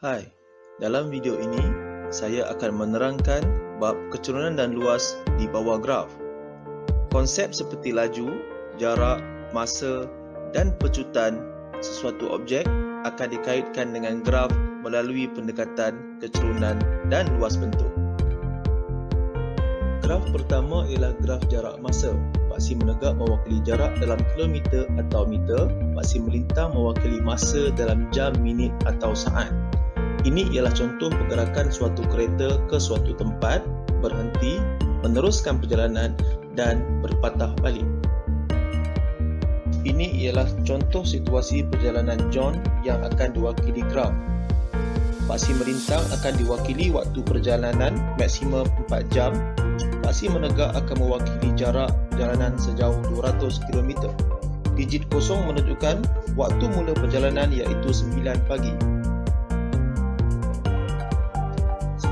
Hai, dalam video ini saya akan menerangkan bab kecerunan dan luas di bawah graf. Konsep seperti laju, jarak, masa dan pecutan sesuatu objek akan dikaitkan dengan graf melalui pendekatan kecerunan dan luas bentuk. Graf pertama ialah graf jarak masa. Paksi menegak mewakili jarak dalam kilometer atau meter, paksi melintang mewakili masa dalam jam, minit atau saat. Ini ialah contoh pergerakan suatu kereta ke suatu tempat, berhenti, meneruskan perjalanan dan berpatah balik. Ini ialah contoh situasi perjalanan John yang akan diwakili graf. Paksi melintang akan diwakili waktu perjalanan maksimum 4 jam. Paksi menegak akan mewakili jarak perjalanan sejauh 200 km. Digit kosong menunjukkan waktu mula perjalanan iaitu 9 pagi.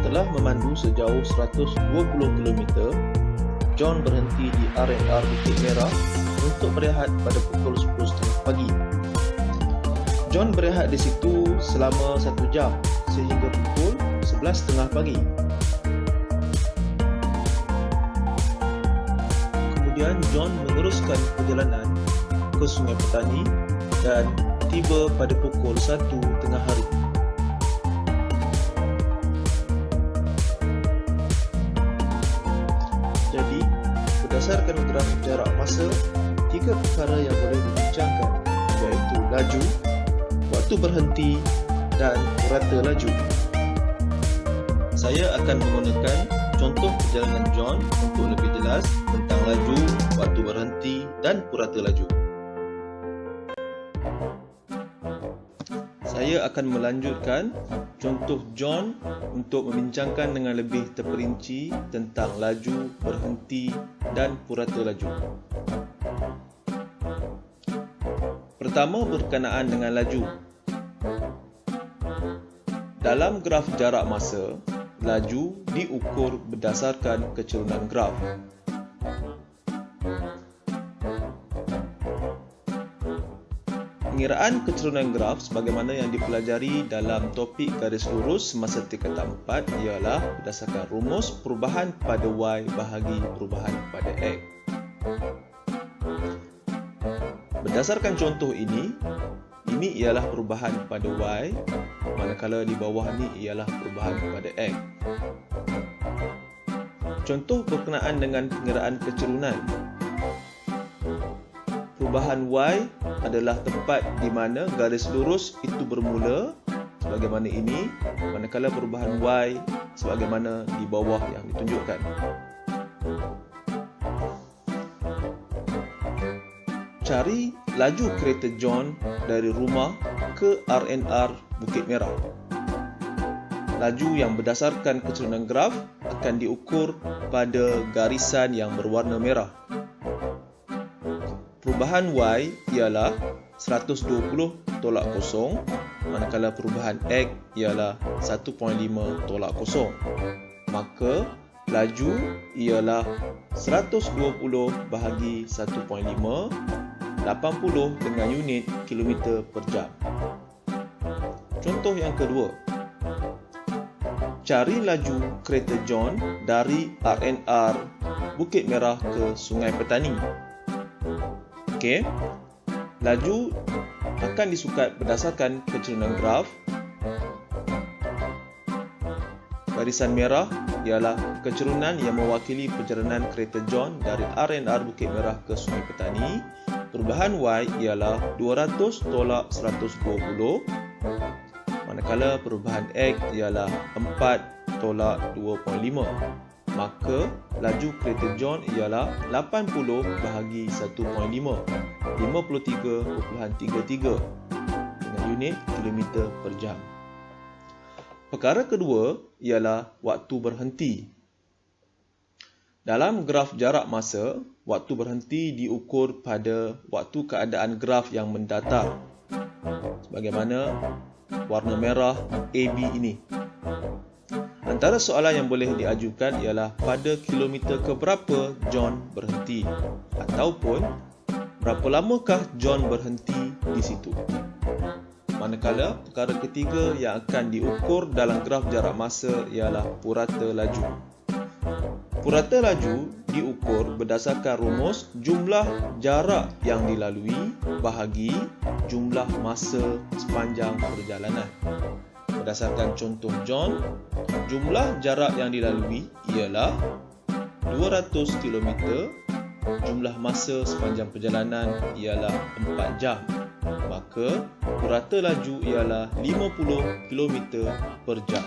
Setelah memandu sejauh 120 km, John berhenti di R&R Bukit Merah untuk berehat pada pukul 10.30 pagi. John berehat di situ selama 1 jam sehingga pukul 11.30 pagi. Kemudian John meneruskan perjalanan ke Sungai Petani dan tiba pada pukul 1 tengah hari. Jadi, berdasarkan graf jarak masa, 3 perkara yang boleh dibincangkan, iaitu laju, waktu berhenti dan purata laju. Saya akan menggunakan contoh perjalanan John untuk lebih jelas tentang laju, waktu berhenti dan purata laju. Saya akan melanjutkan contoh John untuk membincangkan dengan lebih terperinci tentang laju, berhenti dan purata laju. Pertama, berkenaan dengan laju. Dalam graf jarak masa, laju diukur berdasarkan kecerunan graf. Pengiraan kecerunan graf sebagaimana yang dipelajari dalam topik garis lurus semasa tingkatan 4 ialah berdasarkan rumus perubahan pada Y bahagi perubahan pada X. Berdasarkan contoh ini ialah perubahan pada Y, manakala di bawah ni ialah perubahan pada X. Contoh berkenaan dengan pengiraan kecerunan. Perubahan Y adalah tempat di mana garis lurus itu bermula sebagaimana ini, manakala perubahan Y sebagaimana di bawah yang ditunjukkan. Cari laju kereta John dari rumah ke R&R Bukit Merah. Laju yang berdasarkan kecerunan graf akan diukur pada garisan yang berwarna merah. Perubahan Y ialah 120/0, manakala perubahan X ialah 1.5/0. Maka laju ialah 120 bahagi 1.5, 80 dengan unit kilometer per jam. Contoh yang kedua. Cari laju kereta John dari R&R Bukit Merah ke Sungai Petani. Okey. Laju akan disukat berdasarkan kecerunan graf. Garisan merah ialah kecerunan yang mewakili perjalanan kereta John dari R&R Bukit Merah ke Sungai Petani. Perubahan Y ialah 200/120, manakala perubahan X ialah 4/2.5. Maka laju kereta John ialah 80 bahagi 1.5, 53.33 dengan unit kilometer per jam. Perkara kedua ialah waktu berhenti. Dalam graf jarak masa, waktu berhenti diukur pada waktu keadaan graf yang mendatar, sebagaimana warna merah AB ini. Antara soalan yang boleh diajukan ialah pada kilometer keberapa John berhenti, ataupun berapa lamakah John berhenti di situ. Manakala perkara ketiga yang akan diukur dalam graf jarak masa ialah purata laju. Purata laju diukur berdasarkan rumus jumlah jarak yang dilalui bahagi jumlah masa sepanjang perjalanan. Berdasarkan contoh John, jumlah jarak yang dilalui ialah 200 km, jumlah masa sepanjang perjalanan ialah 4 jam. Maka purata laju ialah 50 km per jam.